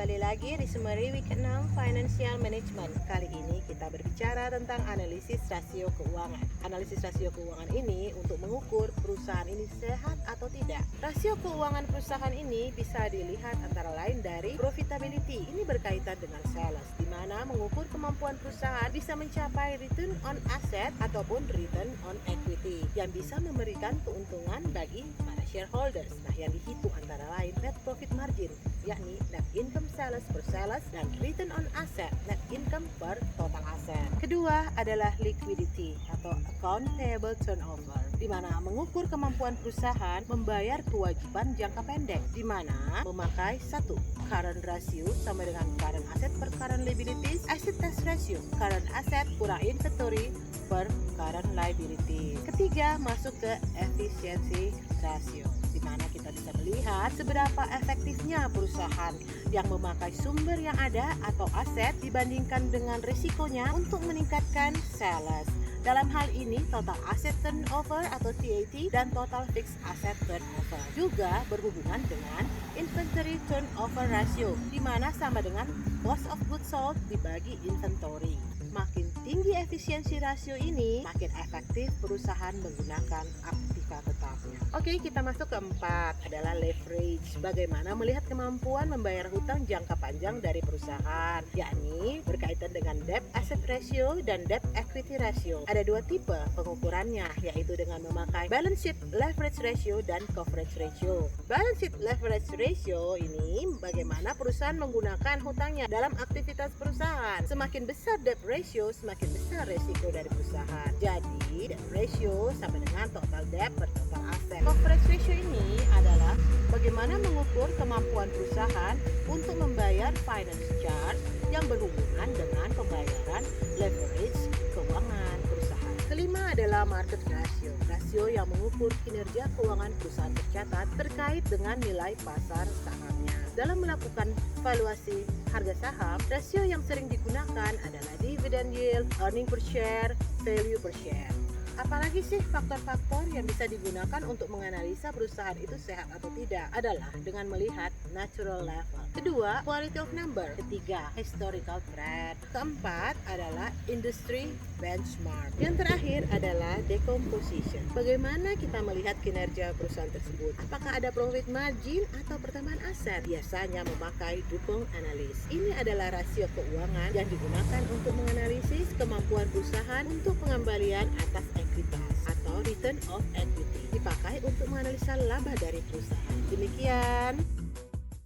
kembali lagi di Summary Week 6 Financial Management. Kali ini kita berbicara tentang analisis rasio keuangan. Analisis rasio keuangan ini untuk mengukur perusahaan ini sehat atau tidak. Rasio keuangan perusahaan ini bisa dilihat antara lain dari profitability. Ini berkaitan dengan sales, di mana mengukur kemampuan perusahaan bisa mencapai return on asset ataupun return on equity yang bisa memberikan keuntungan bagi para shareholders. Nah, yang dihitung antara lain net profit margin, yakni net income sales per sales, dan return on asset, net income per total asset. Kedua adalah liquidity atau account payable turnover, di mana mengukur kemampuan perusahaan membayar kewajiban jangka pendek, di mana memakai satu current ratio sama dengan current asset per current liabilities, asset test ratio, current asset kurang inventory per current liability. Ketiga, masuk ke efficiency ratio, di mana kita bisa melihat seberapa efektifnya perusahaan yang memakai sumber yang ada atau aset dibandingkan dengan risikonya untuk meningkatkan sales. Dalam hal ini, total asset turnover atau TAT dan total fixed asset turnover juga berhubungan dengan inventory turnover ratio, di mana sama dengan cost of goods sold dibagi inventory. Makin tinggi efisiensi rasio ini, makin efektif perusahaan menggunakan aktiva tetapnya. Oke, kita masuk ke 4 adalah leverage. Bagaimana melihat kemampuan membayar hutang jangka panjang dari perusahaan, yakni berkaitan dengan debt asset ratio dan debt equity ratio. Ada dua tipe pengukurannya, yaitu dengan memakai balance sheet leverage ratio dan coverage ratio. Balance sheet leverage ratio ini bagaimana perusahaan menggunakan hutangnya dalam aktivitas perusahaan. Semakin besar debt ratio, semakin besar resiko dari perusahaan. Jadi, debt ratio sama dengan total debt per total aset. Coverage ratio ini adalah bagaimana mengukur kemampuan perusahaan untuk membayar finance charge yang berhubungan dengan pembayaran leverage keuangan perusahaan. Kelima adalah market ratio. Rasio yang mengukur kinerja keuangan perusahaan tercatat terkait dengan nilai pasar sahamnya. Dalam melakukan valuasi harga saham, rasio yang sering digunakan adalah dividend yield, earning per share, value per share. Apalagi sih faktor-faktor yang bisa digunakan untuk menganalisa perusahaan itu sehat atau tidak adalah dengan melihat natural level. Kedua, quality of number. Ketiga, historical trend. Keempat adalah industry benchmark. Yang terakhir adalah decomposition. Bagaimana kita melihat kinerja perusahaan tersebut? Apakah ada profit margin atau pertambahan aset? Biasanya memakai dukung analis. Ini adalah rasio keuangan yang digunakan untuk menganalisis kemampuan perusahaan untuk pengembalian atas ekuitas atau return of equity, dipakai untuk menganalisa laba dari perusahaan. Demikian.